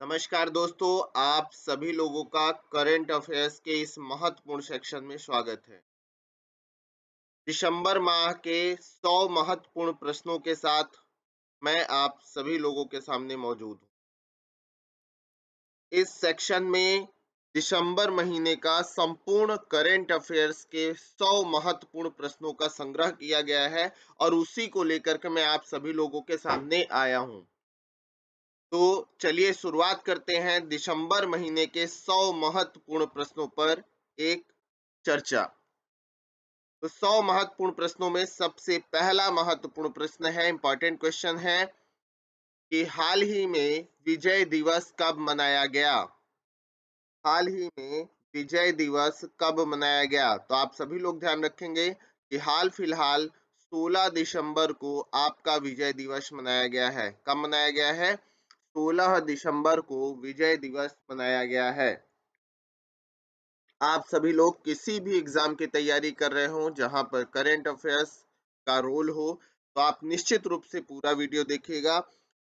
नमस्कार दोस्तों, आप सभी लोगों का करंट अफेयर्स के इस महत्वपूर्ण सेक्शन में स्वागत है। दिसंबर माह के 100 महत्वपूर्ण प्रश्नों के साथ मैं आप सभी लोगों के सामने मौजूद हूँ। इस सेक्शन में दिसंबर महीने का संपूर्ण करंट अफेयर्स के 100 महत्वपूर्ण प्रश्नों का संग्रह किया गया है और उसी को लेकर के मैं आप सभी लोगों के सामने आया हूँ। तो चलिए शुरुआत करते हैं दिसंबर महीने के 100 महत्वपूर्ण प्रश्नों पर एक चर्चा। तो 100 महत्वपूर्ण प्रश्नों में सबसे पहला महत्वपूर्ण प्रश्न है, इंपॉर्टेंट क्वेश्चन है कि हाल ही में विजय दिवस कब मनाया गया? हाल ही में विजय दिवस कब मनाया गया? तो आप सभी लोग ध्यान रखेंगे कि हाल फिलहाल 16 दिसंबर को आपका विजय दिवस मनाया गया है। कब मनाया गया है? 16 दिसंबर को विजय दिवस मनाया गया है। आप सभी लोग किसी भी एग्जाम की तैयारी कर रहे हो जहां पर करंट अफेयर्स का रोल हो, तो आप निश्चित रूप से पूरा वीडियो देखिएगा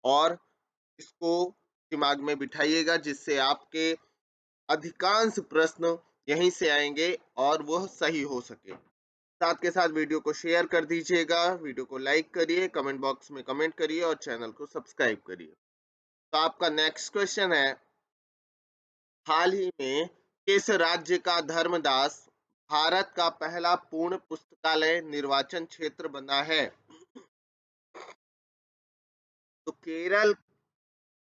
और इसको दिमाग में बिठाइएगा, जिससे आपके अधिकांश प्रश्न यहीं से आएंगे और वह सही हो सके। साथ के साथ वीडियो को शेयर कर दीजिएगा, वीडियो को लाइक करिए, कमेंट बॉक्स में कमेंट करिए और चैनल को सब्सक्राइब करिए। तो आपका नेक्स्ट क्वेश्चन है, हाल ही में किस राज्य का धर्मदास भारत का पहला पूर्ण पुस्तकालय निर्वाचन क्षेत्र बना है? तो केरल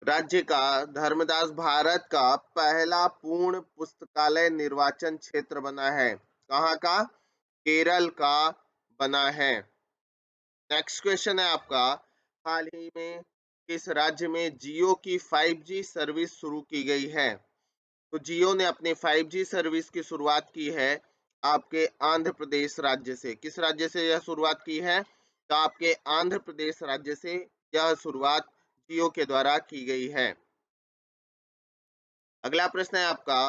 राज्य का धर्मदास भारत का पहला पूर्ण पुस्तकालय निर्वाचन क्षेत्र बना है। कहाँ का? केरल का बना है। नेक्स्ट क्वेश्चन है आपका, हाल ही में किस राज्य में जियो की 5G सर्विस शुरू की गई है? तो जियो ने अपने 5G सर्विस की शुरुआत की है आपके आंध्र प्रदेश राज्य से। किस राज्य से यह शुरुआत की है? तो आपके आंध्र प्रदेश राज्य से यह शुरुआत जियो के द्वारा की गई है। अगला प्रश्न है आपका,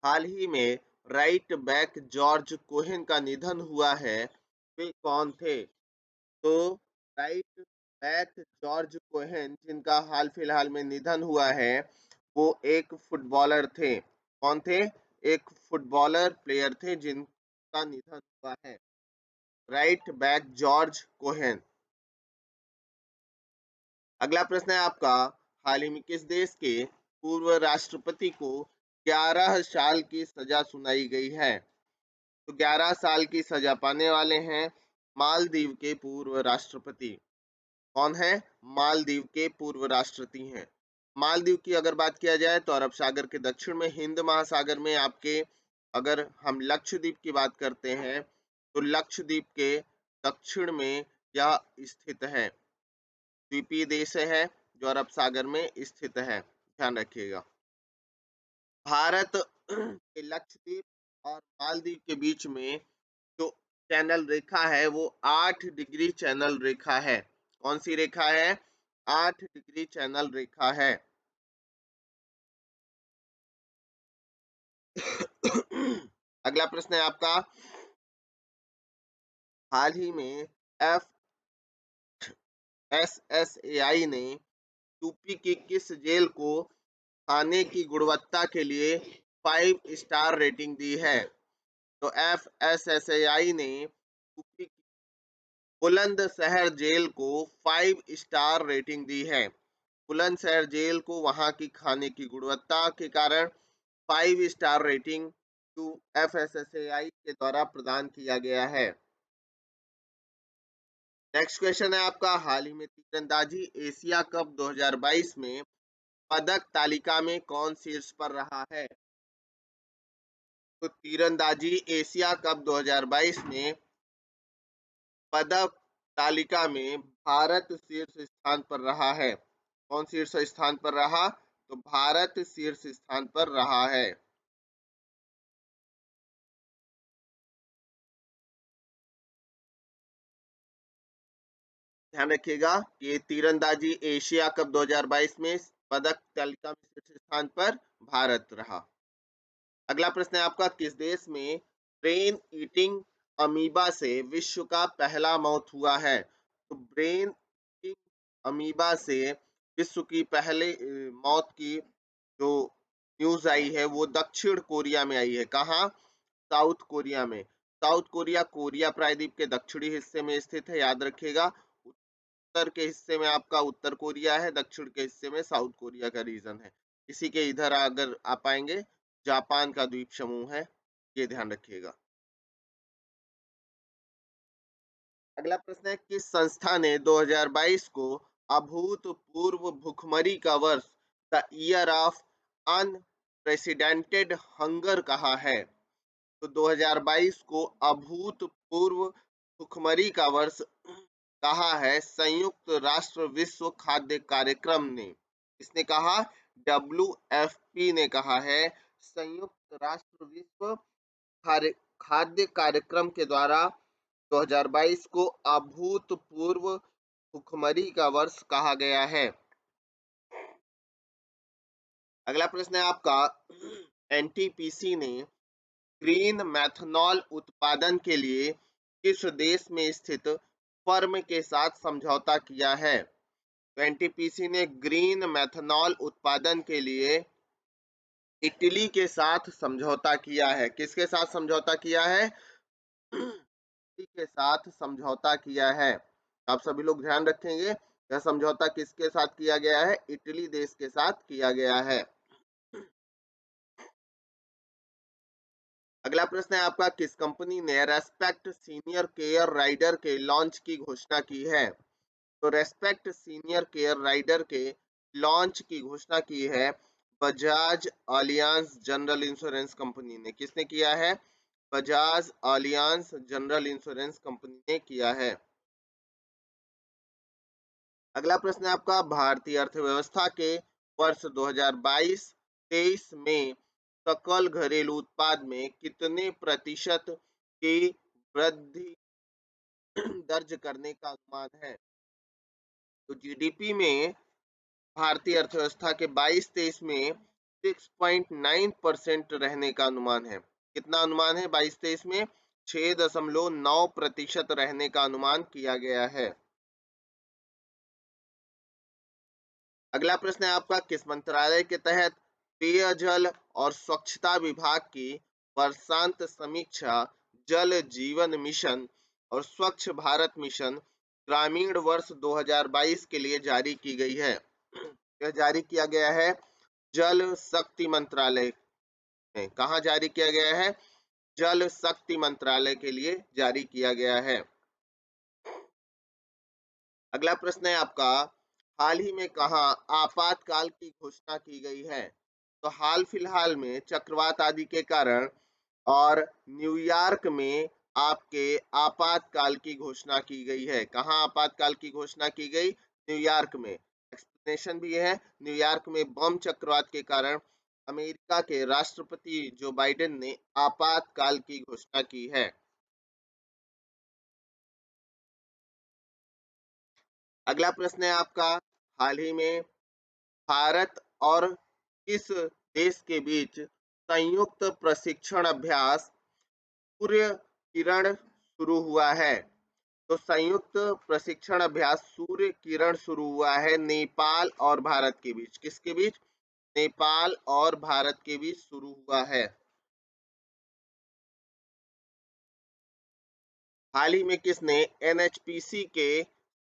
हाल ही में राइट बैक जॉर्ज कोहेन का निधन हुआ है, वे कौन थे? तो राइट बैक जॉर्ज कोहेन जिनका हाल फिलहाल में निधन हुआ है, वो एक फुटबॉलर थे। कौन थे? एक फुटबॉलर प्लेयर थे जिनका निधन हुआ है। Right back George Cohen. अगला प्रश्न है आपका, हाल ही में किस देश के पूर्व राष्ट्रपति को 11 साल की सजा सुनाई गई है? तो 11 साल की सजा पाने वाले हैं मालदीव के पूर्व राष्ट्रपति। कौन है? मालदीव के पूर्व राष्ट्रपति हैं। मालदीव की अगर बात किया जाए तो अरब सागर के दक्षिण में, हिंद महासागर में आपके, अगर हम लक्षद्वीप की बात करते हैं तो लक्षद्वीप के दक्षिण में यह स्थित है। द्वीपीय देश है जो अरब सागर में स्थित है, ध्यान रखिएगा। भारत के लक्षद्वीप और मालदीव के बीच में जो चैनल रेखा है वो 8 डिग्री चैनल रेखा है। कौन सी रेखा है? 8 डिग्री चैनल रेखा है। अगला प्रश्न है आपका, हाल ही में FSSAI ने यूपी की किस जेल को खाने की गुणवत्ता के लिए 5 स्टार रेटिंग दी है? तो FSSAI ने यूपी की बुलंदशहर जेल को 5 स्टार रेटिंग दी है। बुलंदशहर जेल को वहां की खाने की गुणवत्ता के कारण 5 स्टार रेटिंग टू FSSAI के द्वारा प्रदान किया गया है। नेक्स्ट क्वेश्चन है आपका, हाल ही में तीरंदाजी एशिया कप 2022 में पदक तालिका में कौन शीर्ष पर रहा है? तो तीरंदाजी एशिया कप 2022 में पदक तालिका में भारत शीर्ष स्थान पर रहा है। कौन शीर्ष स्थान पर रहा? तो भारत शीर्ष स्थान पर रहा है। ध्यान रखिएगा कि तीरंदाजी एशिया कप 2022 में पदक तालिका में शीर्ष स्थान पर भारत रहा। अगला प्रश्न है आपका, किस देश में ब्रेन ईटिंग अमीबा से विश्व का पहला मौत हुआ है? तो ब्रेन ईटिंग अमीबा से विश्व की पहले मौत की जो न्यूज आई है वो दक्षिण कोरिया में आई है। कहाँ? साउथ कोरिया में। साउथ कोरिया कोरिया प्रायद्वीप के दक्षिणी हिस्से में स्थित है, याद रखिएगा। उत्तर के हिस्से में आपका उत्तर कोरिया है, दक्षिण के हिस्से में साउथ कोरिया का रीजन है। इसी के इधर अगर आप आएंगे, जापान का द्वीप समूह है, ये ध्यान रखिएगा। अगला प्रश्न है, किस संस्था ने 2022 को अभूतपूर्व भुखमरी का वर्ष, the year of unprecedented hunger कहा है? तो 2022 को अभूतपूर्व भुखमरी का वर्ष कहा है संयुक्त राष्ट्र विश्व खाद्य कार्यक्रम ने। इसने कहा, WFP ने कहा है, संयुक्त राष्ट्र विश्व खाद्य कार्यक्रम के द्वारा 2022 को अभूतपूर्व भुखमरी का वर्ष कहा गया है। अगला प्रश्न है आपका, NTPC ने ग्रीन मेथनॉल उत्पादन के लिए किस देश में स्थित फर्म के साथ समझौता किया है? तो NTPC ने ग्रीन मेथनॉल उत्पादन के लिए इटली के साथ समझौता किया है। किसके साथ समझौता किया है? इटली के साथ समझौता किया है। आप सभी लोग ध्यान रखेंगे, यह समझौता किसके साथ किया गया है? इटली देश के साथ किया गया है। अगला प्रश्न है आपका, किस कंपनी ने रेस्पेक्ट सीनियर केयर राइडर के लॉन्च की घोषणा की है? तो रेस्पेक्ट सीनियर केयर राइडर के लॉन्च की घोषणा की है Bajaj alliance general insurance company ने। किसने किया है? Bajaj alliance general insurance company ने किया है। अगला प्रश्न है आपका, भारतीय अर्थव्यवस्था के वर्ष 2022-23 में सकल घरेलू उत्पाद में कितने प्रतिशत की वृद्धि दर्ज करने का अनुमान है? तो जीडीपी में भारतीय अर्थव्यवस्था के 22-23 में 6.9% रहने का अनुमान है। कितना अनुमान है 22-23 में? 6.9% रहने का अनुमान किया गया है। अगला प्रश्न है आपका, किस मंत्रालय के तहत पेयजल और स्वच्छता विभाग की वर्षांत समीक्षा जल जीवन मिशन और स्वच्छ भारत मिशन ग्रामीण वर्ष 2022 के लिए जारी की गई है? यह जारी किया गया है जल शक्ति मंत्रालय में। कहाँ जारी किया गया है? जल शक्ति मंत्रालय के लिए जारी किया गया है। अगला प्रश्न है आपका, हाल ही में कहाँ आपातकाल की घोषणा की गई है? तो हाल फिलहाल में चक्रवात आदि के कारण और न्यूयॉर्क में आपके आपातकाल की घोषणा की गई है। कहाँ आपातकाल की घोषणा की गई? न्यूयॉर्क में। एक्सप्लेनेशन भी है, न्यूयॉर्क में बम चक्रवात के कारण अमेरिका के राष्ट्रपति जो बाइडेन ने आपातकाल की घोषणा की है। अगला प्रश्न है आपका, हाल ही में भारत और किस देश के बीच संयुक्त प्रशिक्षण अभ्यास सूर्य किरण शुरू हुआ है? तो संयुक्त प्रशिक्षण अभ्यास सूर्य किरण शुरू हुआ है नेपाल और भारत के बीच। किसके बीच? नेपाल और भारत के बीच शुरू हुआ है। हाल ही में किसने NHPC के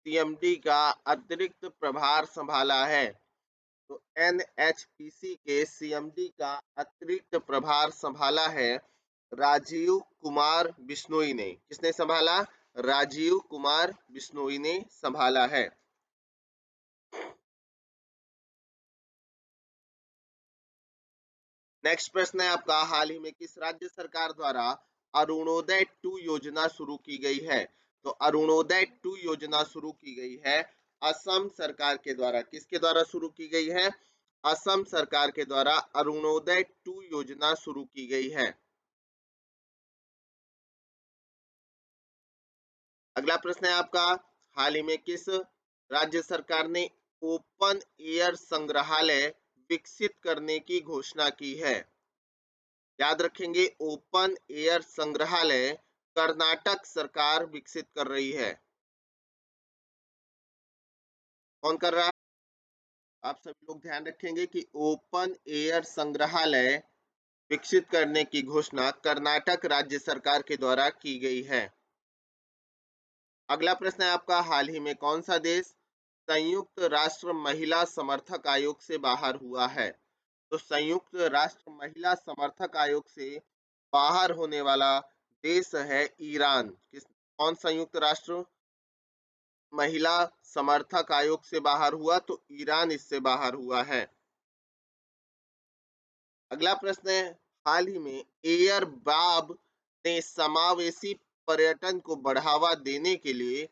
CMD का अतिरिक्त प्रभार संभाला है? तो NHPC के CMD का अतिरिक्त प्रभार संभाला है राजीव कुमार बिश्नोई ने। किसने संभाला? राजीव कुमार बिश्नोई ने संभाला है। नेक्स्ट प्रश्न है आपका, हाल ही में किस राज्य सरकार द्वारा अरुणोदय 2 योजना शुरू की गई है? तो अरुणोदय 2 योजना शुरू की गई है असम सरकार के द्वारा। किसके द्वारा शुरू की गई है? असम सरकार के द्वारा अरुणोदय 2 योजना शुरू की गई है। अगला प्रश्न है आपका, हाल ही में किस राज्य सरकार ने ओपन एयर संग्रहालय विकसित करने की घोषणा की है? याद रखेंगे, ओपन एयर संग्रहालय कर्नाटक सरकार विकसित कर रही है। कौन कर रहा है? आप सभी लोग ध्यान रखेंगे कि ओपन एयर संग्रहालय विकसित करने की घोषणा कर्नाटक राज्य सरकार के द्वारा की गई है। अगला प्रश्न है आपका, हाल ही में कौन सा देश संयुक्त राष्ट्र महिला समर्थक आयोग से बाहर हुआ है? तो संयुक्त राष्ट्र महिला समर्थक आयोग से बाहर होने वाला देश है ईरान। कौन संयुक्त राष्ट्र महिला समर्थक आयोग से बाहर हुआ? तो ईरान इससे बाहर हुआ है। अगला प्रश्न है, हाल ही में एयरबाब ने समावेशी पर्यटन को बढ़ावा देने के लिए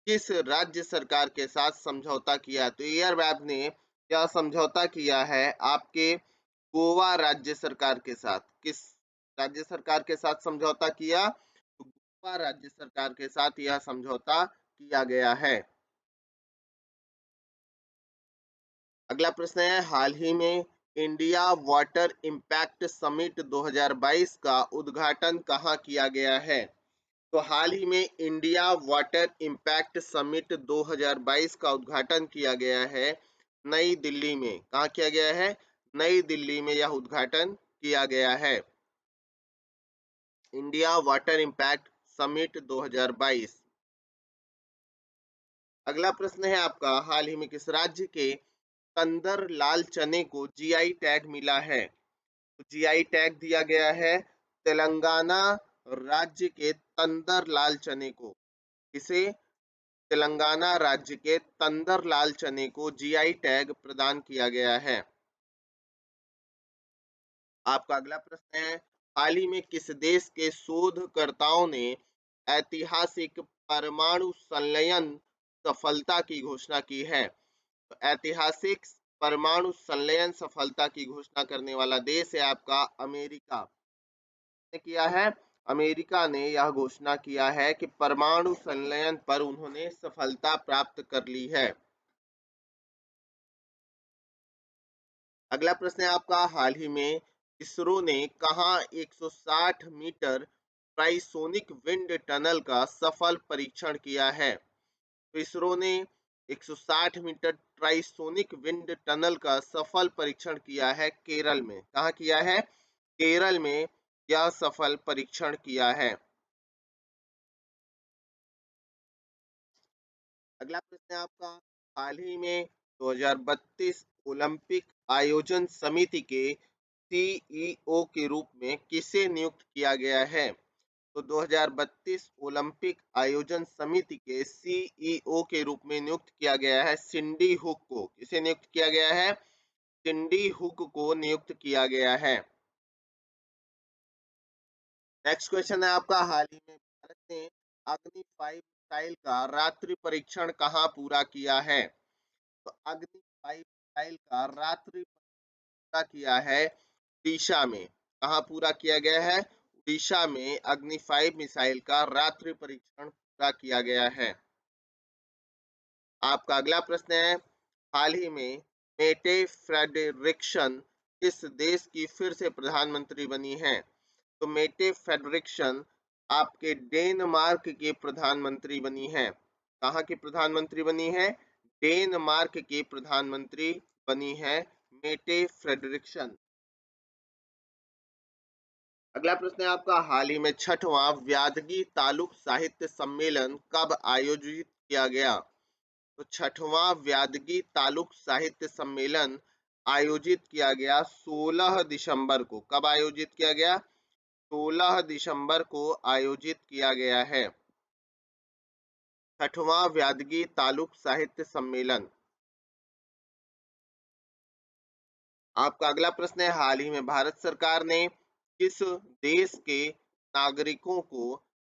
किस राज्य सरकार के साथ समझौता किया? तो एयरबैब ने क्या समझौता किया है आपके गोवा राज्य सरकार के साथ? किस राज्य सरकार के साथ समझौता किया? तो गोवा राज्य सरकार के साथ यह समझौता किया गया है। अगला प्रश्न है, हाल ही में इंडिया वाटर इम्पैक्ट समिट 2022 का उद्घाटन कहाँ किया गया है? तो हाल ही में इंडिया वाटर इम्पैक्ट समिट 2022 का उद्घाटन किया गया है नई दिल्ली में। कहाँ किया गया है? नई दिल्ली में यह उद्घाटन किया गया है। India water impact summit 2022। अगला प्रश्न है आपका, हाल ही में किस राज्य के तंदर लाल चने को जीआई टैग मिला है? तो जीआई टैग दिया गया है तेलंगाना राज्य के तंदर लाल चने को। इसे तेलंगाना राज्य के तंदर लाल चने को जीआई टैग प्रदान किया गया है। आपका अगला प्रश्न है, हाल ही में किस देश के शोधकर्ताओं ने ऐतिहासिक परमाणु संलयन सफलता की घोषणा की है? तो ऐतिहासिक परमाणु संलयन सफलता की घोषणा करने वाला देश है आपका अमेरिका। ने किया है, अमेरिका ने यह घोषणा किया है कि परमाणु संलयन पर उन्होंने सफलता प्राप्त कर ली है। अगला प्रश्न है आपका, हाल ही में इसरो ने कहाँ 160 मीटर ट्राइसोनिक विंड टनल का सफल परीक्षण किया है? तो इसरो ने 160 मीटर ट्राइसोनिक विंड टनल का सफल परीक्षण किया है केरल में। कहाँ किया है? केरल में यह सफल परीक्षण किया है। अगला प्रश्न है आपका, हाल ही में 2032 ओलंपिक आयोजन समिति के सीईओ के रूप में किसे नियुक्त किया गया है? तो 2032 ओलंपिक आयोजन समिति के सीईओ के रूप में नियुक्त किया गया है सिंडी हुक को। किसे नियुक्त किया गया है? सिंडी हुक को नियुक्त किया गया है। नेक्स्ट क्वेश्चन है आपका, हाल ही में भारत ने अग्नि 5 मिसाइल का रात्रि परीक्षण कहाँ पूरा किया है? तो अग्नि 5 मिसाइल का रात्रि पूरा किया है उड़ीसा में। कहाँ पूरा किया गया है? उड़ीसा में अग्नि 5 मिसाइल का रात्रि परीक्षण पूरा किया गया है। आपका अगला प्रश्न है, हाल ही में मेटे फ्रेडरिक्सन किस देश की फिर से प्रधानमंत्री बनी है? तो मेटे फेडरिक्सन आपके डेनमार्क के प्रधानमंत्री बनी है। कहाँ की प्रधानमंत्री बनी है? डेनमार्क की प्रधानमंत्री बनी है मेटे फ्रेडरिक्सन। अगला प्रश्न है आपका, हाल ही में छठवां व्यादगी तालुक साहित्य सम्मेलन कब आयोजित किया गया? तो छठवां व्यादगी तालुक साहित्य सम्मेलन आयोजित किया गया 16 दिसंबर को। कब आयोजित किया गया? 16 दिसंबर को आयोजित किया गया है छठवां व्यादगी तालुक साहित्य सम्मेलन। आपका अगला प्रश्न है, हाल ही में भारत सरकार ने किस देश के नागरिकों को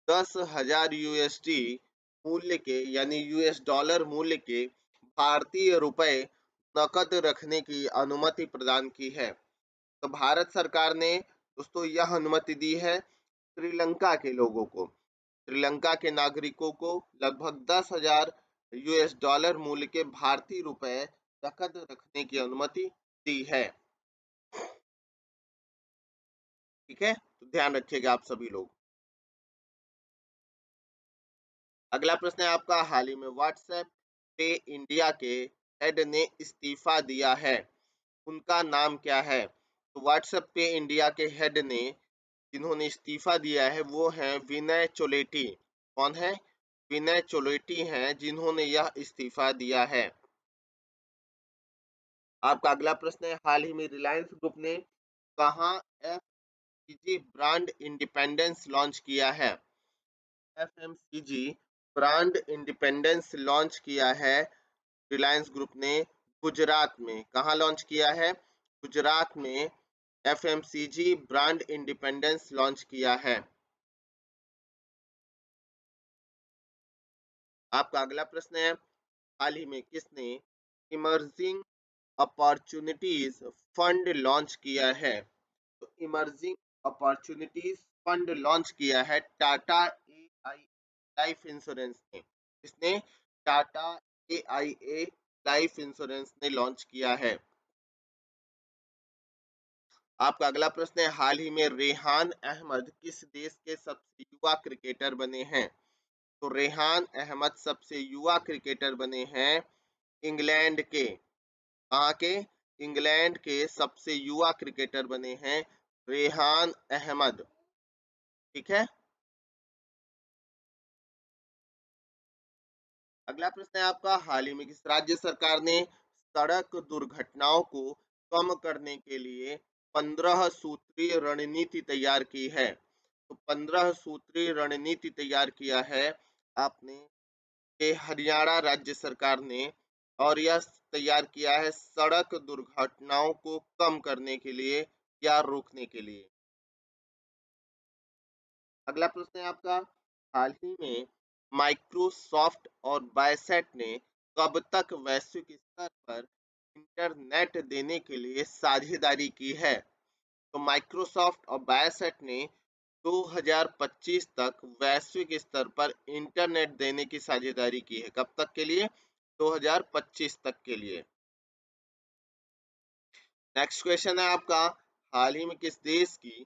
10,000 यूएसडी मूल्य के यानी यूएस डॉलर मूल्य के भारतीय रुपए नकद रखने की अनुमति प्रदान की है? तो भारत सरकार ने दोस्तों यह अनुमति दी है श्रीलंका के लोगों को। श्रीलंका के नागरिकों को लगभग 10,000 यूएस डॉलर मूल्य के भारतीय रुपए नकद रखने की अनुमति दी है। ठीक है, तो ध्यान रखिएगा आप सभी लोग। अगला प्रश्न है आपका, हाल ही में व्हाट्सएप पे इंडिया के हेड ने इस्तीफा दिया है, उनका नाम क्या है? तो व्हाट्सएप पे इंडिया के हेड ने जिन्होंने इस्तीफा दिया है वो हैं विनय चोलेटी। कौन है? विनय चोलेटी हैं जिन्होंने यह इस्तीफा दिया है। आपका अगला प्रश्न है, हाल ही में रिलायंस ग्रुप ने कहाँ एफएमसीजी ब्रांड इंडिपेंडेंस लॉन्च किया है? एफएमसीजी ब्रांड इंडिपेंडेंस लॉन्च किया है रिलायंस ग्रुप ने गुजरात में। कहाँ लॉन्च किया है? गुजरात में एफएमसीजी ब्रांड इंडिपेंडेंस लॉन्च किया है। आपका अगला प्रश्न है, हाल ही में किसने इमर्जिंग अपॉर्चुनिटीज फंड लॉन्च किया है? तो इमर्जिंग अपॉर्चुनिटीज फंड लॉन्च किया है टाटा एआई लाइफ इंश्योरेंस ने। किसने? टाटा एआईए लाइफ इंश्योरेंस ने लॉन्च किया है। आपका अगला प्रश्न है, हाल ही में रेहान अहमद किस देश के सबसे युवा क्रिकेटर बने हैं? तो रेहान अहमद सबसे युवा क्रिकेटर बने हैं इंग्लैंड के। कहाँ के? इंग्लैंड के सबसे युवा क्रिकेटर बने हैं रेहान अहमद। ठीक है। अगला प्रश्न है आपका, हाल ही में किस राज्य सरकार ने सड़क दुर्घटनाओं को कम करने के लिए 15 सूत्रीय रणनीति तैयार की है? तो 15 सूत्रीय रणनीति तैयार किया है आपने ये हरियाणा राज्य सरकार ने, और यह तैयार किया है सड़क दुर्घटनाओं को कम करने के लिए या रोकने के लिए। अगला प्रश्न है आपका, हाल ही में माइक्रोसॉफ्ट और बायसेट ने कब तक वैश्विक स्तर पर इंटरनेट देने के लिए साझेदारी की है? तो माइक्रोसॉफ्ट और बायसेट ने 2025 तक वैश्विक स्तर पर इंटरनेट देने की साझेदारी की है। कब तक के लिए? 2025 तक के लिए। नेक्स्ट क्वेश्चन है आपका, हाल ही में किस देश की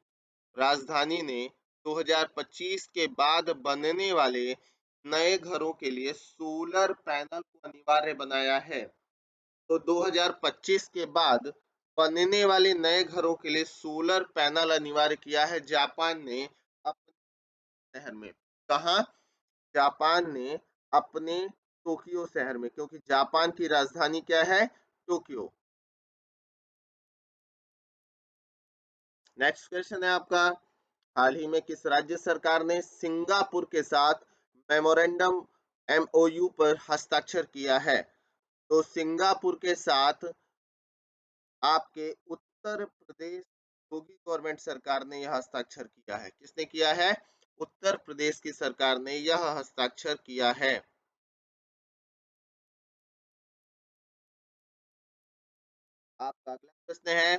राजधानी ने 2025 के बाद बनने वाले नए घरों के लिए सोलर पैनल को अनिवार्य बनाया है? तो 2025 के बाद बनने वाले नए घरों के लिए सोलर पैनल अनिवार्य किया है जापान ने अपने शहर में। कहाँ? जापान ने अपने टोक्यो शहर में, क्योंकि जापान की राजधानी क्या है? टोक्यो। नेक्स्ट क्वेश्चन है आपका, हाल ही में किस राज्य सरकार ने सिंगापुर के साथ मेमोरेंडम एमओयू पर हस्ताक्षर किया है? तो सिंगापुर के साथ आपके उत्तर प्रदेश योगी गवर्नमेंट सरकार ने यह हस्ताक्षर किया है। किसने किया है? उत्तर प्रदेश की सरकार ने यह हस्ताक्षर किया है। आपका अगला प्रश्न है,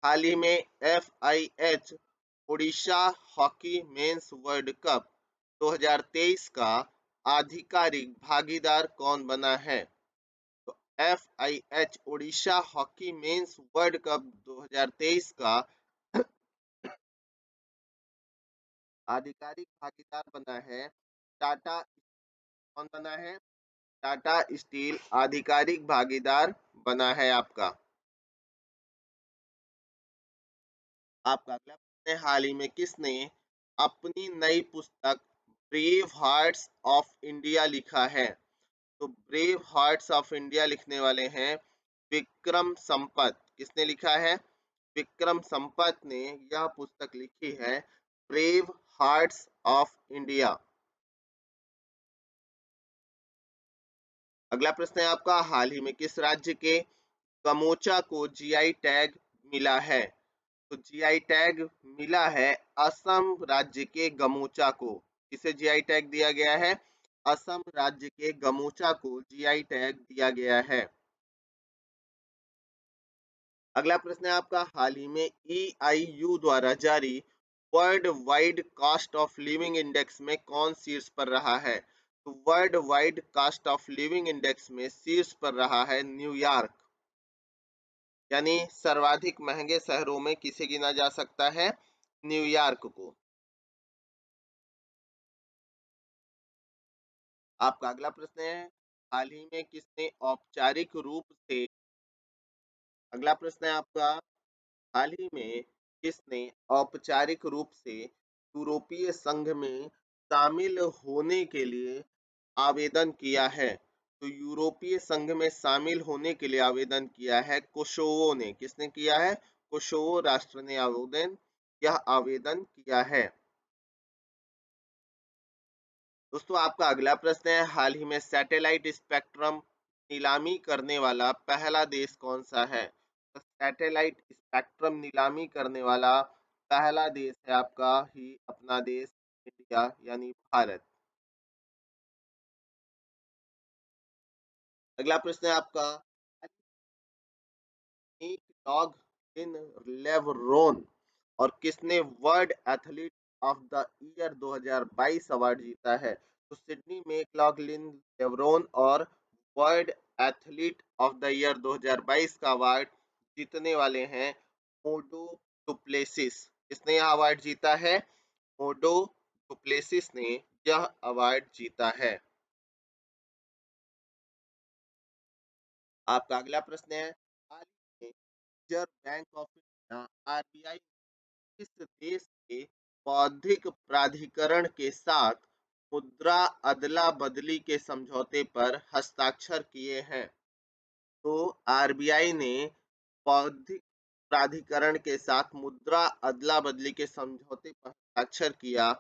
हाल ही में FIH Odisha hockey mains world cup 2023 का आधिकारिक भागीदार कौन बना है? तो FIH Odisha hockey mains world cup 2023 का आधिकारिक भागीदार बना है टाटा। कौन बना है? टाटा स्टील आधिकारिक भागीदार बना है आपका। आपका अगला प्रश्न है, हाल ही में किसने अपनी नई पुस्तक ब्रेव हार्ट्स ऑफ इंडिया लिखा है? तो ब्रेव हार्ट्स ऑफ इंडिया लिखने वाले हैं विक्रम संपत। किसने लिखा है? विक्रम संपत ने यह पुस्तक लिखी है ब्रेव हार्ट्स ऑफ इंडिया। अगला प्रश्न है आपका, हाल ही में किस राज्य के गमोचा को जीआई टैग मिला है? तो जीआई टैग मिला है असम राज्य के गमोचा को। किसे जीआई टैग दिया गया है? असम राज्य के गमोचा को जीआई टैग दिया गया है। अगला प्रश्न है आपका, हाल ही में ईआईयू द्वारा जारी world wide cost of living index में कौन शीर्ष पर रहा है? तो world wide cost of living index में शीर्ष पर रहा है न्यूयॉर्क। यानी सर्वाधिक महंगे शहरों में किसे गिना जा सकता है? न्यूयॉर्क को। आपका अगला प्रश्न है, हाल ही में किसने औपचारिक रूप से अगला प्रश्न है आपका, हाल ही में किसने औपचारिक रूप से यूरोपीय संघ में शामिल होने के लिए आवेदन किया है? तो यूरोपीय संघ में शामिल होने के लिए आवेदन किया है कोसोवो ने। किसने किया है? कोसोवो राष्ट्र ने यह आवेदन किया है। दोस्तों आपका अगला प्रश्न है, हाल ही में सैटेलाइट स्पेक्ट्रम नीलामी करने वाला पहला देश कौन सा है? तो सैटेलाइट स्पेक्ट्रम नीलामी करने वाला पहला देश है आपका ही अपना देश इंडिया यानी भारत। अगला प्रश्न है आपका, एक डॉग इन लेवरोन और किसने world athlete of the year 2022 award जीता है? तो सिडनी मैकलॉगलिन लेवरोन और world athlete of the year 2022 का अवार्ड जीतने वाले हैं मोडो डुप्लेसिस। किसने यह अवार्ड जीता है? मोडो डुप्लेसिस ने यह अवार्ड जीता है। आपका अगला प्रश्न है, हाल ही में reserve bank of India RBI किस देश के बौद्धिक प्राधिकरण के साथ मुद्रा अदला बदली के समझौते पर हस्ताक्षर किए हैं? तो आरबीआई ने बौद्धिक प्राधिकरण के साथ मुद्रा अदला बदली के समझौते पर हस्ताक्षर किया,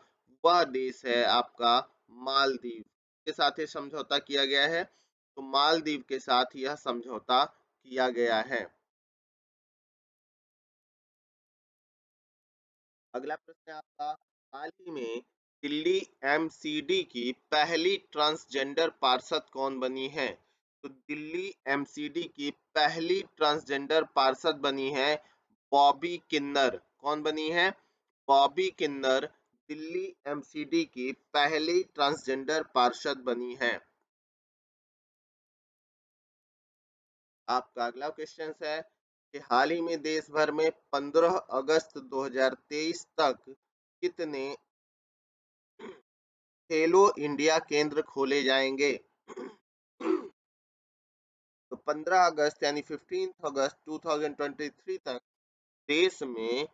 वह देश है आपका मालदीव। के साथ ये समझौता किया गया है? तो मालदीव के साथ यह समझौता किया गया है। अगला प्रश्न है आपका, हाल ही में दिल्ली एमसीडी की पहली ट्रांसजेंडर पार्षद कौन बनी है? तो दिल्ली एमसीडी की पहली ट्रांसजेंडर पार्षद बनी है बॉबी किन्नर। कौन बनी है? बॉबी किन्नर दिल्ली एमसीडी की पहली ट्रांसजेंडर पार्षद बनी है। आपका अगला क्वेश्चन है कि हाल ही में देश भर में 15 अगस्त 2023 तक कितने खेलो इंडिया केंद्र खोले जाएंगे? तो 15 अगस्त यानी 15 अगस्त 2023 तक देश में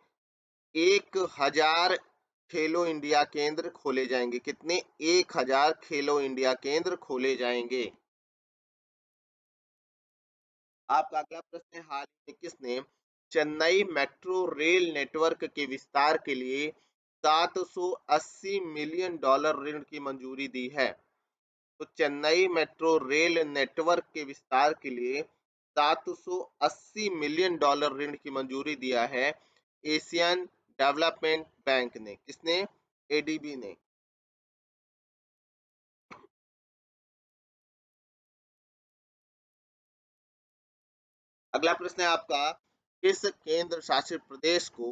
1000 खेलो इंडिया केंद्र खोले जाएंगे। कितने? 1000 खेलो इंडिया केंद्र खोले जाएंगे। आपका अगला प्रश्न है, हाल ही में किसने चेन्नई मेट्रो रेल नेटवर्क के विस्तार के लिए 780 मिलियन डॉलर ऋण की मंजूरी दी है? तो चेन्नई मेट्रो रेल नेटवर्क के विस्तार के लिए 780 मिलियन डॉलर ऋण की मंजूरी दिया है एशियन डेवलपमेंट बैंक ने। किसने? एडीबी ने। अगला प्रश्न है आपका, किस केंद्र शासित प्रदेश को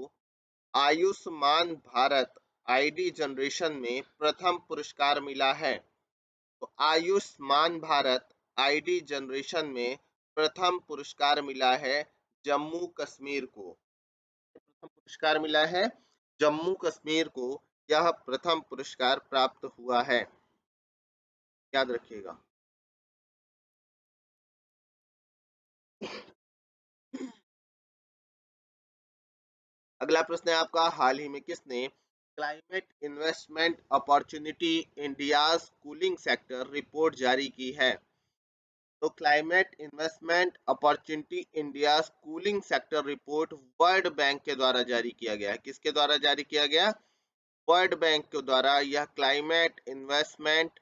आयुष्मान भारत आईडी जनरेशन में प्रथम पुरस्कार मिला है? तो आयुष्मान भारत आईडी जनरेशन में प्रथम पुरस्कार मिला है जम्मू कश्मीर को। प्रथम पुरस्कार मिला है जम्मू कश्मीर को, यह प्रथम पुरस्कार प्राप्त हुआ है, याद रखिएगा। अगला प्रश्न है आपका, हाल ही में किसने climate investment opportunity India's cooling sector report जारी की है? तो climate investment opportunity India cooling sector report world bank के द्वारा जारी किया गया है। किसके द्वारा जारी किया गया? वर्ल्ड बैंक के द्वारा यह climate investment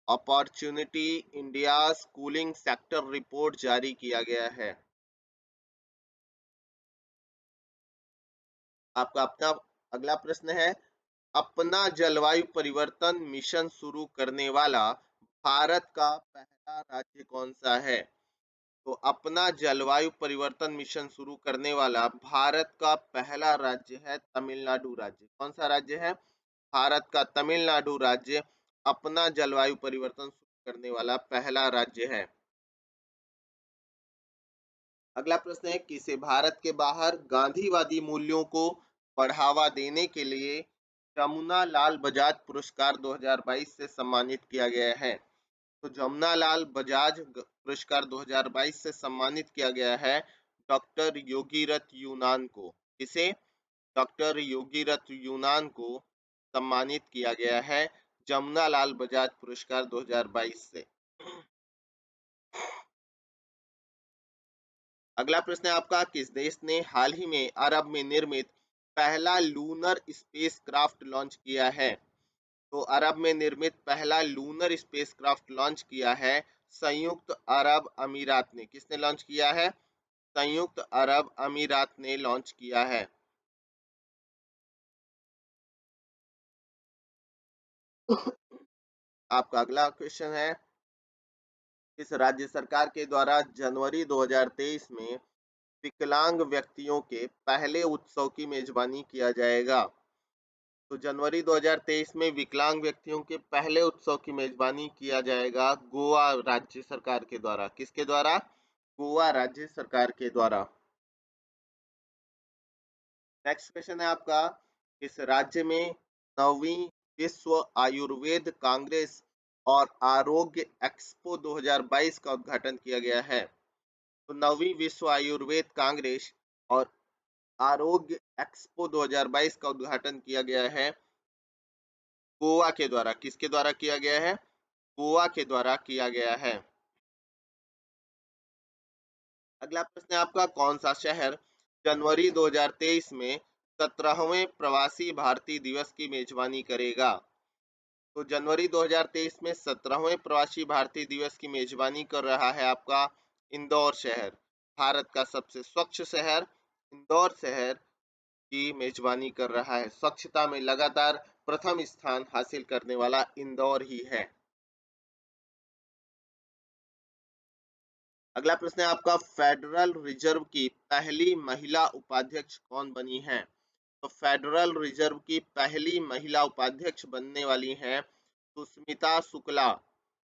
opportunity India cooling sector report जारी किया गया है। आपका अपना अगला प्रश्न है, अपना जलवायु परिवर्तन मिशन शुरू करने वाला भारत का पहला राज्य कौन सा है? तो अपना जलवायु परिवर्तन मिशन शुरू करने वाला भारत का पहला राज्य है तमिलनाडु राज्य। कौन सा राज्य है? भारत का तमिलनाडु राज्य अपना जलवायु परिवर्तन शुरू करने वाला पहला राज्य है। अगला प्रश्न है, किसे भारत के बाहर गांधीवादी मूल्यों को बढ़ावा देने के लिए जमुना लाल बजाज पुरस्कार 2022 से सम्मानित किया गया है? तो जमुनालाल बजाज पुरस्कार 2022 से सम्मानित किया गया है डॉक्टर योगीरथ यूनान को। किसे? डॉक्टर योगीरथ यूनान को सम्मानित किया गया है जमुनालाल बजाज पुरस्कार 2022 से। अगला प्रश्न है आपका, किस देश ने हाल ही में अरब में निर्मित पहला लूनर स्पेसक्राफ्ट लॉन्च किया है? तो अरब में निर्मित पहला लूनर स्पेसक्राफ्ट लॉन्च किया है संयुक्त अरब अमीरात ने। किसने लॉन्च किया है? संयुक्त अरब अमीरात ने लॉन्च किया है। आपका अगला क्वेश्चन है, किस राज्य सरकार के द्वारा जनवरी 2023 में विकलांग व्यक्तियों के पहले उत्सव की मेजबानी किया जाएगा? तो जनवरी 2023 में विकलांग व्यक्तियों के पहले उत्सव की मेजबानी किया जाएगा गोवा राज्य सरकार के द्वारा। किसके द्वारा? गोवा राज्य सरकार के द्वारा। नेक्स्ट क्वेश्चन है आपका, किस राज्य में 9वीं विश्व आयुर्वेद कांग्रेस और आरोग्य एक्सपो 2022 का उद्घाटन किया गया है? तो 9वीं विश्व आयुर्वेद कांग्रेस और आरोग्य एक्सपो 2022 का उद्घाटन किया गया है गोवा के द्वारा। किसके द्वारा किया गया है? गोवा के द्वारा किया गया है। अगला प्रश्न है आपका, कौन सा शहर जनवरी 2023 में 17वें प्रवासी भारतीय दिवस की मेजबानी करेगा? तो जनवरी 2023 में 17वें प्रवासी भारतीय दिवस की मेजबानी कर रहा है आपका इंदौर शहर। भारत का सबसे स्वच्छ शहर इंदौर शहर की मेजबानी कर रहा है। स्वच्छता में लगातार प्रथम स्थान हासिल करने वाला इंदौर ही है। अगला प्रश्न है आपका, फेडरल रिजर्व की पहली महिला उपाध्यक्ष कौन बनी है? तो फेडरल रिजर्व की पहली महिला उपाध्यक्ष बनने वाली हैं सुष्मिता शुक्ला।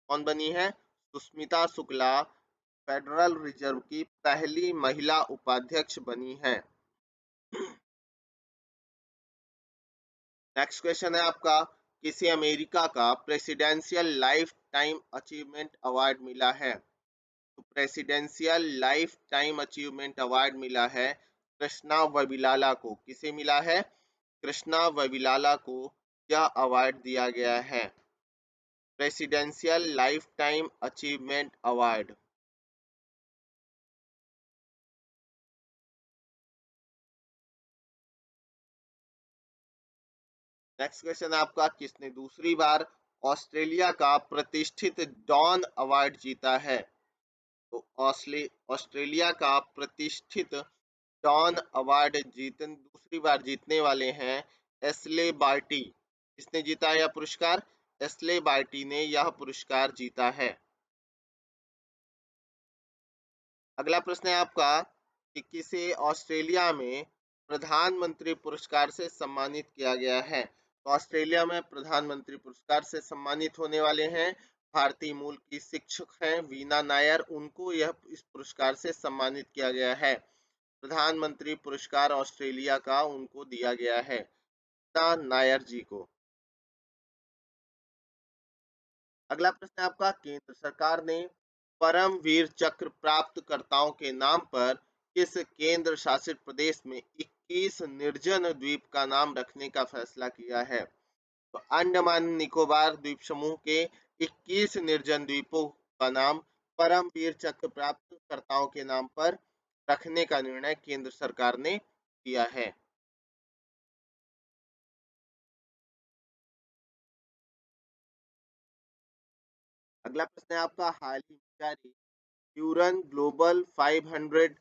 कौन बनी है? सुष्मिता शुक्ला फेडरल रिजर्व की पहली महिला उपाध्यक्ष बनी है। नेक्स्ट क्वेश्चन है आपका, किसे अमेरिका का presidential life time achievement award मिला है? तो presidential life time achievement award मिला है कृष्णा वबिलाला को। किसे मिला है? कृष्णा वबिलाला को यह अवार्ड दिया गया है, presidential life time achievement award. Next question आपका, किसने दूसरी बार ऑस्ट्रेलिया का प्रतिष्ठित डॉन अवार्ड जीता है? तो ऑस्ट्रेलिया का प्रतिष्ठित डॉन अवार्ड दूसरी बार जीतने वाले हैं एस्ले बार्टी। किसने जीता है यह पुरस्कार? एस्ले बार्टी ने यह पुरस्कार जीता है। अगला प्रश्न है आपका कि किसे ऑस्ट्रेलिया में प्रधानमंत्री पुरस्कार से सम्मानित किया गया है? तो ऑस्ट्रेलिया में प्रधानमंत्री पुरस्कार से सम्मानित होने वाले हैं भारतीय मूल की शिक्षक हैं वीना नायर। उनको यह इस पुरस्कार से सम्मानित किया गया है। प्रधानमंत्री पुरस्कार ऑस्ट्रेलिया का उनको दिया गया है, वीना नायर जी को। अगला प्रश्न है आपका, केंद्र सरकार ने परमवीर चक्र प्राप्तकर्ताओं के नाम पर किस केंद्र शासित प्रदेश में 21 निर्जन द्वीप का नाम रखने का फैसला किया है? तो अंडमान निकोबार द्वीप समूह के 21 निर्जन द्वीपों का नाम परमवीर चक्र प्राप्तकर्ताओं के नाम पर रखने का निर्णय केंद्र सरकार ने किया है। अगला प्रश्न है आपका, हाल ही में जारी ह्यूरन ग्लोबल 500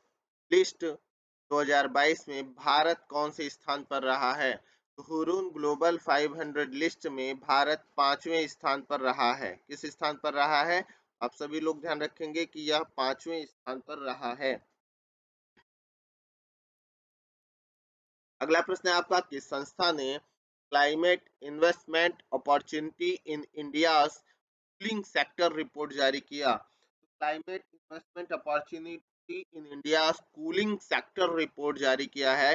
लिस्ट 2022 में भारत कौन से स्थान पर रहा है? तो हुरून ग्लोबल 500 लिस्ट में भारत 5वें स्थान पर रहा है। किस स्थान पर रहा है? आप सभी लोग ध्यान रखेंगे कि यह 5वें स्थान पर रहा है। अगला प्रश्न है आपका, किस संस्था ने climate investment opportunity in India cooling sector report जारी किया? Climate investment opportunity in India cooling sector report जारी किया है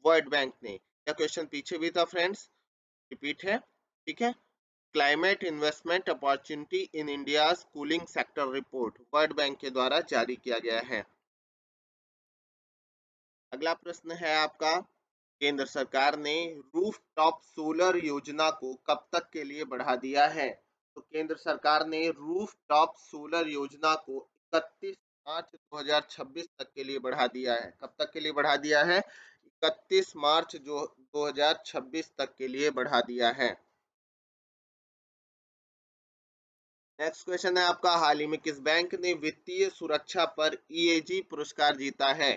वर्ल्ड बैंक ने। यह क्वेश्चन पीछे भी था फ्रेंड्स, रिपीट है, ठीक है। Climate investment opportunity in India cooling sector report world bank के द्वारा जारी किया गया है। अगला प्रश्न है आपका, केंद्र सरकार ने रूफटॉप सोलर योजना को कब तक के लिए बढ़ा दिया है? तो केंद्र सरकार ने रूफटॉप सोलर योजना को 31 मार्च 2026 तक के लिए बढ़ा दिया है। कब तक के लिए बढ़ा दिया है? 31 मार्च जो 2026 तक के लिए बढ़ा दिया है। नेक्स्ट क्वेश्चन है आपका, हाल ही में किस बैंक ने वित्तीय सुरक्षा पर ईएजी पुरस्कार जीता है?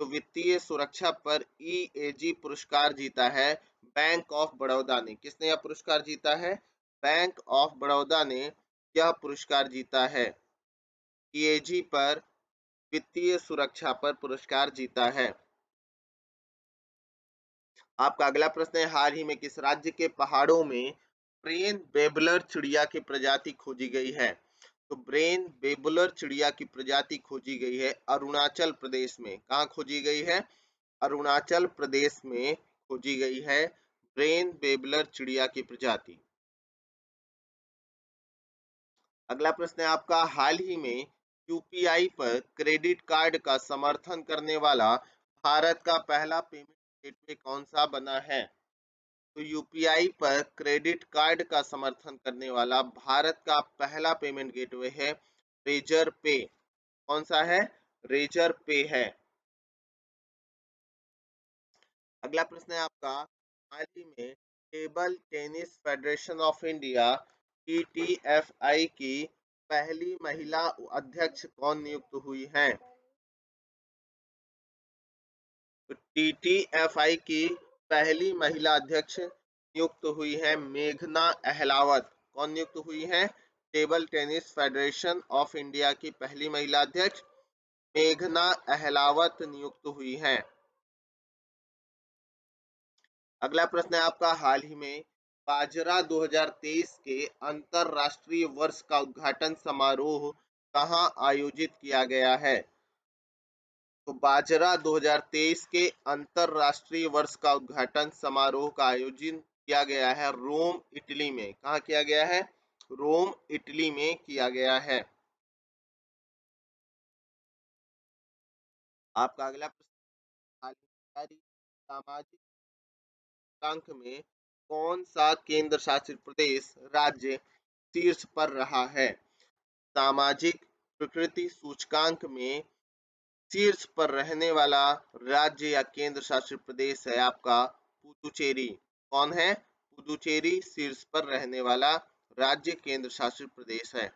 तो वित्तीय सुरक्षा पर ईएजी पुरस्कार जीता है बैंक ऑफ बड़ौदा ने। किसने यह पुरस्कार जीता है? बैंक ऑफ बड़ौदा ने यह पुरस्कार जीता है। ईएजी पर वित्तीय सुरक्षा पर पुरस्कार जीता है। आपका अगला प्रश्न है, हाल ही में किस राज्य के पहाड़ों में ब्रेन बेबलर चिड़िया की प्रजाति खोजी गई है? तो ब्रेन बेबलर चिड़िया की प्रजाति खोजी गई है अरुणाचल प्रदेश में। कहाँ खोजी गई है? अरुणाचल प्रदेश में खोजी गई है ब्रेन बेबलर चिड़िया की प्रजाति। अगला प्रश्न है आपका, हाल ही में यूपीआई पर क्रेडिट कार्ड का समर्थन करने वाला भारत का पहला पेमेंट गेटवे कौन सा बना है? तो यूपीआई पर क्रेडिट कार्ड का समर्थन करने वाला भारत का पहला पेमेंट गेटवे है रेजर पे। कौन सा है? रेजर पे है। अगला प्रश्न है आपका, हाल ही में table tennis federation of India TTFI की पहली महिला अध्यक्ष कौन नियुक्त हुई है? तो टीटीएफआई की पहली महिला अध्यक्ष नियुक्त हुई है मेघना अहलावत। कौन नियुक्त हुई है? Table tennis federation of India की पहली महिला अध्यक्ष मेघना अहलावत नियुक्त हुई है। अगला प्रश्न है आपका, हाल ही में बाजरा 2023 के अंतरराष्ट्रीय वर्ष का उद्घाटन समारोह कहाँ आयोजित किया गया है? तो बाजरा 2023 के अंतरराष्ट्रीय वर्ष का उद्घाटन समारोह का आयोजन किया गया है रोम, इटली में। कहाँ किया गया है? रोम, इटली में किया गया है। आपका अगला प्रश्न, सामाजिक सूचकांक में कौन सा केंद्र शासित प्रदेश राज्य शीर्ष पर रहा है? सामाजिक प्रकृति सूचकांक में शीर्ष पर रहने वाला राज्य या केंद्र शासित प्रदेश है आपका पुदुचेरी। कौन है? पुदुचेरी शीर्ष पर रहने वाला राज्य केंद्र शासित प्रदेश है।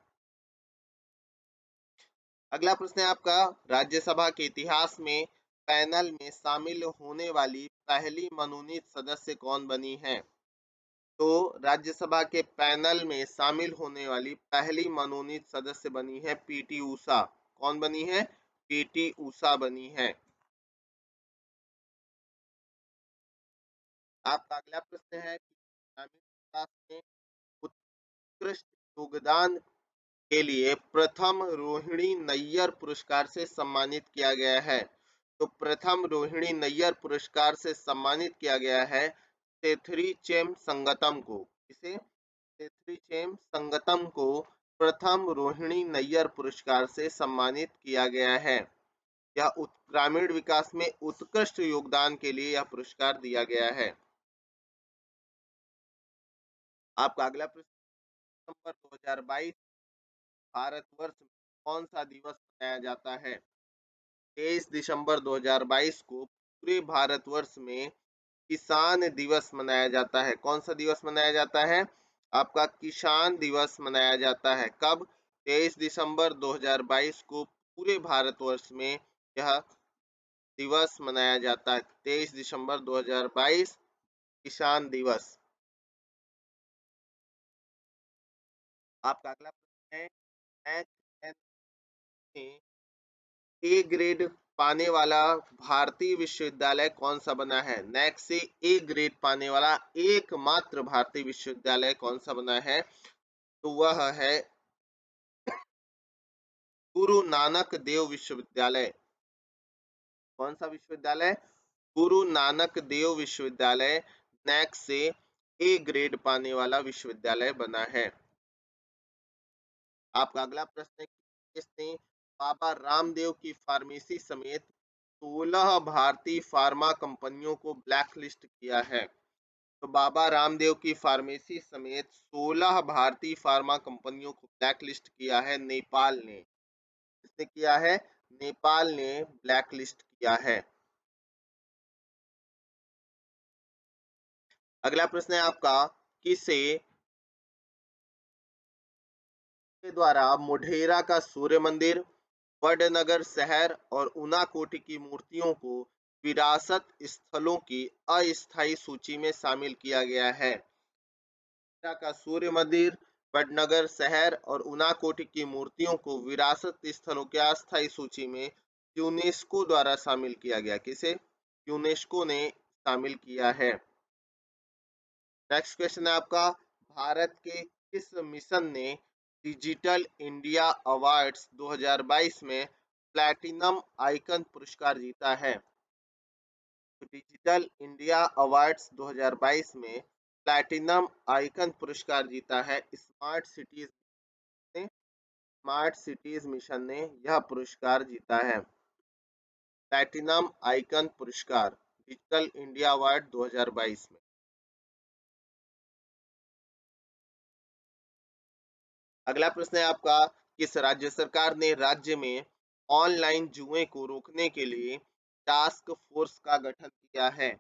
अगला प्रश्न है आपका, राज्यसभा के इतिहास में पैनल में शामिल होने वाली पहली मनोनीत सदस्य कौन बनी है? तो राज्यसभा के पैनल में शामिल होने वाली पहली मनोनीत सदस्य बनी है पीटी उषा। कौन बनी है? पीटी उषा बनी है। आपका अगला प्रश्न है कि ग्रामीण विकास में उत्कृष्ट योगदान के लिए प्रथम रोहिणी नैयर पुरस्कार से सम्मानित किया गया है। तो प्रथम रोहिणी नैयर पुरस्कार से सम्मानित किया गया है तेथरी चेम संगतम को। इसे तेथरी चेम संगतम को प्रथम रोहिणी नैयर पुरस्कार से सम्मानित किया गया है। यह ग्रामीण विकास में उत्कृष्ट योगदान के लिए यह पुरस्कार दिया गया है। आपका अगला प्रश्न, दिसंबर 2022 भारतवर्ष में कौन सा दिवस मनाया जाता है? 23 दिसंबर 2022 को पूरे भारतवर्ष में किसान दिवस मनाया जाता है। कौन सा दिवस मनाया जाता है? आपका किसान दिवस मनाया जाता है। कब? 23 दिसंबर 2022 को पूरे भारतवर्ष में यह दिवस मनाया जाता है। 23 दिसंबर 2022 किसान दिवस। आपका अगला प्रश्न है, में ए ग्रेड पाने वाला भारतीय विश्वविद्यालय कौन सा बना है? नेक्स्ट से ए ग्रेड पाने वाला एकमात्र भारतीय विश्वविद्यालय कौन सा बना है? तो वह है गुरु नानक देव विश्वविद्यालय। कौन सा विश्वविद्यालय? गुरु नानक देव विश्वविद्यालय नेक्स्ट से ए ग्रेड पाने वाला विश्वविद्यालय बना है? आपका अगला प्रश्न है, किसने बाबा रामदेव की फार्मेसी समेत 16 भारतीय फार्मा कंपनियों को ब्लैकलिस्ट किया है? तो बाबा रामदेव की फार्मेसी समेत 16 भारतीय फार्मा कंपनियों को ब्लैकलिस्ट किया है नेपाल ने। किसने किया है? नेपाल ने ब्लैकलिस्ट किया है। अगला प्रश्न है आपका, किसे के द्वारा मोढेरा का सूर्य मंदिर, वडनगर शहर और उनाकोटी की मूर्तियों को विरासत स्थलों की अस्थायी सूची में शामिल किया गया है? मोढेरा का सूर्य मंदिर, वडनगर शहर और उनाकोटी की मूर्तियों को विरासत स्थलों की अस्थायी सूची में यूनेस्को द्वारा शामिल किया गया। किसे? यूनेस्को ने शामिल किया है। नेक्स्ट क्वेश्चन है आपका, भारत के किस मिशन ने डिजिटल इंडिया अवार्ड्स 2022 में प्लैटिनम आइकन पुरस्कार जीता है? तो डिजिटल इंडिया अवार्ड्स 2022 में प्लैटिनम आइकन पुरस्कार जीता है स्मार्ट सिटीज ने। स्मार्ट सिटीज मिशन ने यह पुरस्कार जीता है, प्लैटिनम आइकन पुरस्कार डिजिटल इंडिया अवार्ड 2022 में। अगला प्रश्न है आपका, किस राज्य सरकार ने राज्य में ऑनलाइन जुए को रोकने के लिए टास्क फोर्स का गठन किया है?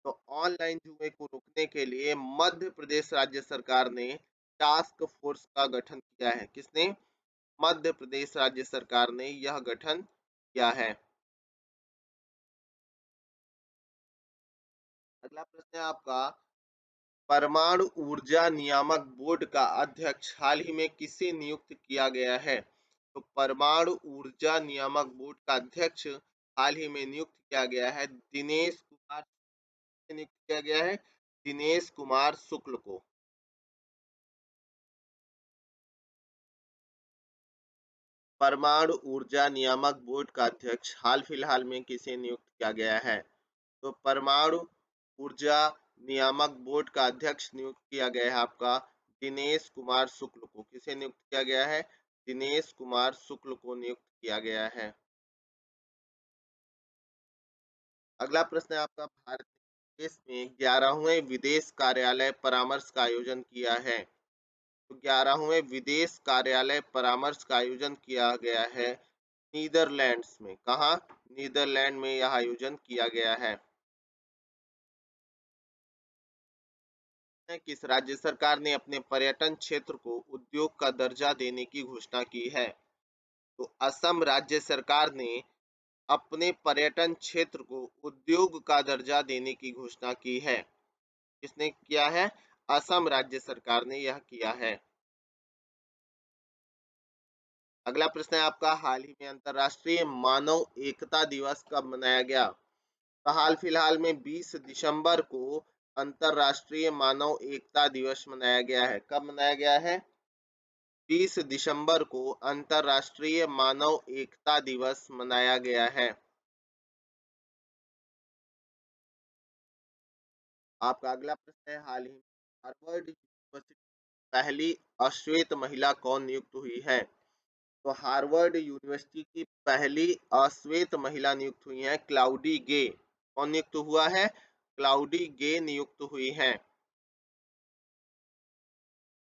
तो ऑनलाइन जुए को रोकने के लिए मध्य प्रदेश राज्य सरकार ने टास्क फोर्स का गठन किया है। किसने? मध्य प्रदेश राज्य सरकार ने यह गठन किया है। अगला प्रश्न है आपका, परमाणु ऊर्जा नियामक बोर्ड का अध्यक्ष हाल ही में किसे नियुक्त किया गया है? तो परमाणु ऊर्जा नियामक बोर्ड का अध्यक्ष हाल ही में नियुक्त किया गया है दिनेश कुमार, नियुक्त किया गया है दिनेश कुमार शुक्ल को। परमाणु ऊर्जा नियामक बोर्ड का अध्यक्ष हाल फिलहाल में किसे नियुक्त किया गया है? तो परमाणु ऊर्जा नियामक बोर्ड का अध्यक्ष नियुक्त किया गया है आपका दिनेश कुमार शुक्ल को। किसे नियुक्त किया गया है? दिनेश कुमार शुक्ल को नियुक्त किया गया है। अगला प्रश्न है आपका, भारत ने देश में 11वें विदेश कार्यालय परामर्श का आयोजन किया है? तो 11वें विदेश कार्यालय परामर्श का आयोजन किया गया है नीदरलैंड्स में। कहाँ? नीदरलैंड में यह आयोजन किया गया है। किस राज्य सरकार ने अपने पर्यटन क्षेत्र को उद्योग का दर्जा देने की घोषणा की है? तो असम राज्य सरकार ने अपने पर्यटन क्षेत्र को उद्योग का दर्जा देने की घोषणा की है। किसने किया है? असम राज्य सरकार ने यह किया है। अगला प्रश्न है आपका, हाल ही में अंतर्राष्ट्रीय मानव एकता दिवस कब मनाया गया? तो हाल फिलहाल में 20 दिसंबर को अंतर्राष्ट्रीय मानव एकता दिवस मनाया गया है। कब मनाया गया है? 20 दिसंबर को अंतर्राष्ट्रीय मानव एकता दिवस मनाया गया है। आपका अगला प्रश्न है, हाल ही में हार्वर्ड यूनिवर्सिटी पहली अश्वेत महिला कौन नियुक्त हुई है? तो हार्वर्ड यूनिवर्सिटी की पहली अश्वेत महिला नियुक्त हुई है क्लाउडी गे। कौन नियुक्त हुआ है? क्लाउडी गे नियुक्त हुई है।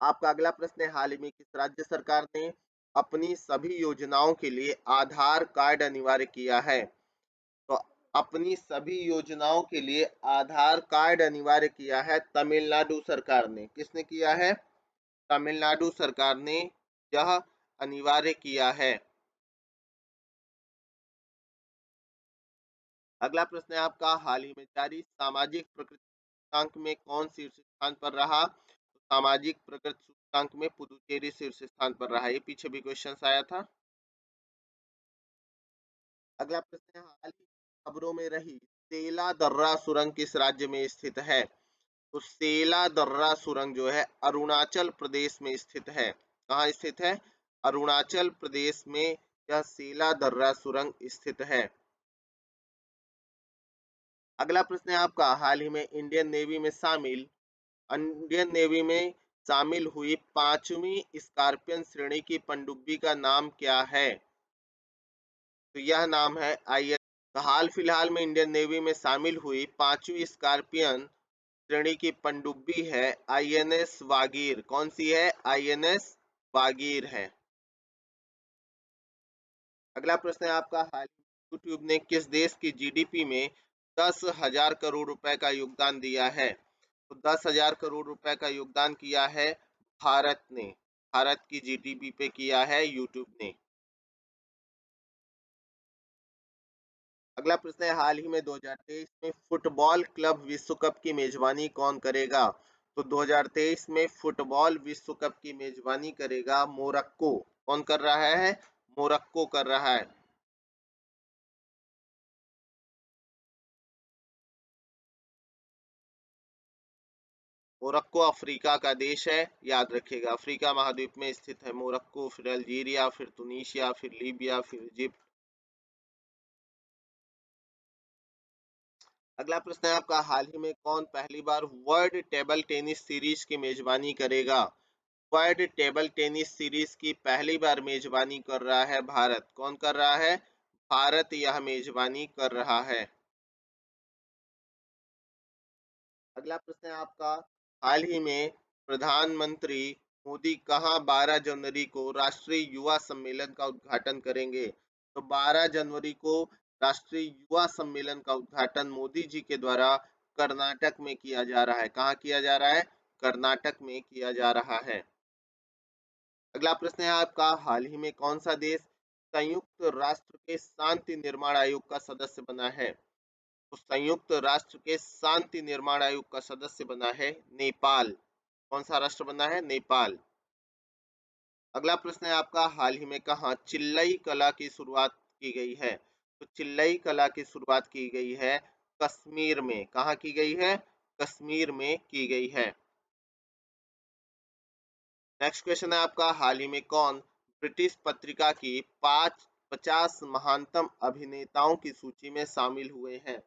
आपका अगला प्रश्न है, हाल ही में किस राज्य सरकार ने अपनी सभी योजनाओं के लिए आधार कार्ड अनिवार्य किया है? तो अपनी सभी योजनाओं के लिए आधार कार्ड अनिवार्य किया है तमिलनाडु सरकार ने। किसने किया है? तमिलनाडु सरकार ने यह अनिवार्य किया है। अगला प्रश्न है आपका, हाल ही में जारी सामाजिक प्रकृति सूचकांक में कौन शीर्ष स्थान पर रहा? तो सामाजिक प्रकृति सूचकांक में पुदुचेरी शीर्ष स्थान पर रहा। ये पीछे भी क्वेश्चन आया था। अगला प्रश्न है, हाल ही खबरों में रही सेला दर्रा सुरंग किस राज्य में स्थित है? तो सेला दर्रा सुरंग जो है अरुणाचल प्रदेश में स्थित है। कहाँ स्थित है? अरुणाचल प्रदेश में यह सेला दर्रा सुरंग स्थित है। अगला प्रश्न है आपका, हाल ही में इंडियन नेवी में शामिल इंडियन नेवी में शामिल हुई 5वीं स्कॉर्पियन श्रेणी की पनडुब्बी का नाम क्या है? तो यह नाम है आई। तो हाल फिलहाल में इंडियन नेवी में शामिल हुई 5वीं स्कॉर्पियन श्रेणी की पनडुब्बी है आईएनएस वागीर। कौन सी है? आईएनएस वागीर है। अगला प्रश्न है आपका, हाल ही में यूट्यूब ने किस देश की जीडीपी में 10,000 करोड़ रुपए का योगदान दिया है? तो 10,000 करोड़ रुपए का योगदान किया है भारत ने। भारत की जीडीपी पे किया है यूट्यूब ने। अगला प्रश्न है, हाल ही में 2023 में फुटबॉल क्लब विश्व कप की मेजबानी कौन करेगा? तो 2023 में फुटबॉल विश्व कप की मेजबानी करेगा मोरक्को। कौन कर रहा है? मोरक्को कर रहा है। मोरक्को अफ्रीका का देश है, याद रखिएगा। अफ्रीका महाद्वीप में स्थित है मोरक्को, फिर अल्जीरिया, फिर तुनीशिया, फिर लीबिया, फिर इजिप्ट। अगला प्रश्न है आपका, हाल ही में कौन पहली बार वर्ल्ड टेबल टेनिस सीरीज की मेजबानी करेगा? वर्ल्ड टेबल टेनिस सीरीज की पहली बार मेजबानी कर रहा है भारत। कौन कर रहा है? भारत यह मेजबानी कर रहा है। अगला प्रश्न है आपका, हाल ही में प्रधानमंत्री मोदी कहाँ 12 जनवरी को राष्ट्रीय युवा सम्मेलन का उद्घाटन करेंगे? तो 12 जनवरी को राष्ट्रीय युवा सम्मेलन का उद्घाटन मोदी जी के द्वारा कर्नाटक में किया जा रहा है। कहाँ किया जा रहा है? कर्नाटक में किया जा रहा है। अगला प्रश्न है आपका, हाल ही में कौन सा देश संयुक्त राष्ट्र के शांति निर्माण आयोग का सदस्य बना है? तो संयुक्त राष्ट्र के शांति निर्माण आयोग का सदस्य बना है नेपाल। कौन सा राष्ट्र बना है? नेपाल। अगला प्रश्न है आपका, हाल ही में कहाँ चिल्लई कला की शुरुआत की गई है? तो चिल्लई कला की शुरुआत की गई है कश्मीर में। कहाँ की गई है? कश्मीर में की गई है। नेक्स्ट क्वेश्चन है आपका, हाल ही में कौन ब्रिटिश पत्रिका की 50 महानतम अभिनेताओं की सूची में शामिल हुए हैं?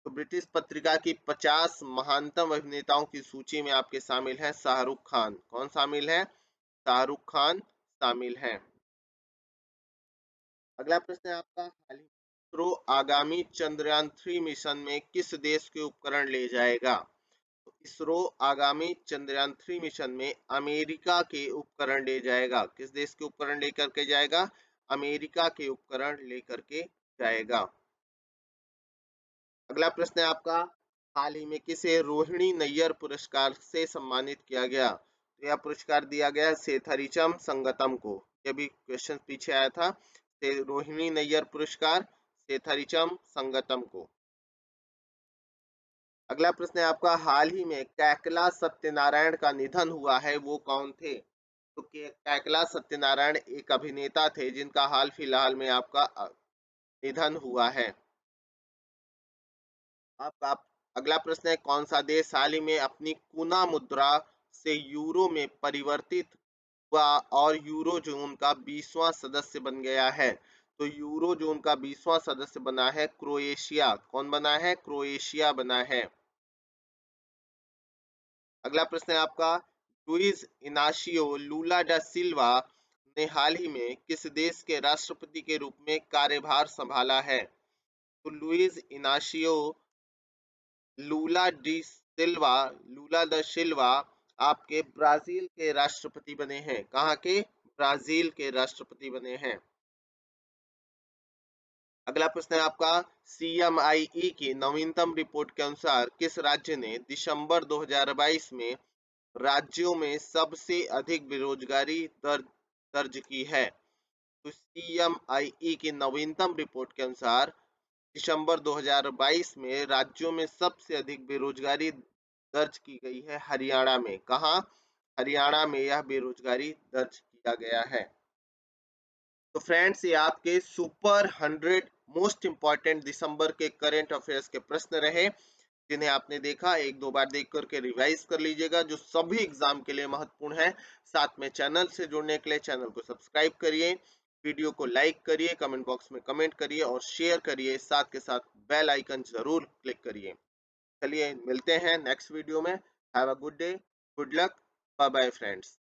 तो ब्रिटिश पत्रिका की 50 महानतम अभिनेताओं की सूची में आपके शामिल हैं शाहरुख खान। कौन शामिल है? शाहरुख खान शामिल है। अगला प्रश्न है आपका, हाल ही में इसरो आगामी चंद्रयान 3 मिशन में किस देश के उपकरण ले जाएगा? तो इसरो आगामी चंद्रयान 3 मिशन में अमेरिका के उपकरण ले जाएगा। किस देश के उपकरण लेकर के जाएगा? अमेरिका के उपकरण लेकर के जाएगा। अगला प्रश्न है आपका, हाल ही में किसे रोहिणी नैयर पुरस्कार से सम्मानित किया गया? तो यह पुरस्कार दिया गया सेथरिचम संगतम को। यह भी क्वेश्चन पीछे आया था। रोहिणी नैयर पुरस्कार सेथरिचम संगतम को। अगला प्रश्न है आपका, हाल ही में कैकला सत्यनारायण का निधन हुआ है, वो कौन थे? तो कैकला सत्यनारायण एक अभिनेता थे जिनका हाल फिलहाल में आपका निधन हुआ है। आपका अगला प्रश्न है, कौन सा देश हाल ही में अपनी कुना मुद्रा से यूरो में परिवर्तित हुआ और यूरो जोन का 20वां सदस्य बन गया है? तो यूरो जोन का 20वां सदस्य बना है क्रोएशिया। कौन बना है? क्रोएशिया बना है। अगला प्रश्न है आपका, लुइस इनाशियो लूला डा सिल्वा ने हाल ही में किस देश के राष्ट्रपति के रूप में कार्यभार संभाला है? तो लुइस इनाशियो लूला द सिल्वा आपके ब्राजील के राष्ट्रपति बने हैं। कहाँ के? ब्राजील के राष्ट्रपति बने हैं। अगला प्रश्न है आपका, सीएमआईई की नवीनतम रिपोर्ट के अनुसार किस राज्य ने दिसंबर 2022 में राज्यों में सबसे अधिक बेरोजगारी दर्ज की है? तो सीएमआईई की नवीनतम रिपोर्ट के अनुसार दिसंबर 2022 में राज्यों में सबसे अधिक बेरोजगारी दर्ज की गई है हरियाणा में। कहाँ? हरियाणा में यह बेरोजगारी दर्ज किया गया है। तो फ्रेंड्स, ये आपके सुपर 100 मोस्ट इंपॉर्टेंट दिसंबर के करंट अफेयर्स के प्रश्न रहे, जिन्हें आपने देखा। एक दो बार देख करके रिवाइज कर लीजिएगा, जो सभी एग्जाम के लिए महत्वपूर्ण है। साथ में चैनल से जुड़ने के लिए चैनल को सब्सक्राइब करिए, वीडियो को लाइक करिए, कमेंट बॉक्स में कमेंट करिए और शेयर करिए। साथ के साथ बेल आइकन जरूर क्लिक करिए। चलिए मिलते हैं नेक्स्ट वीडियो में। Have a good day, good luck, bye bye friends.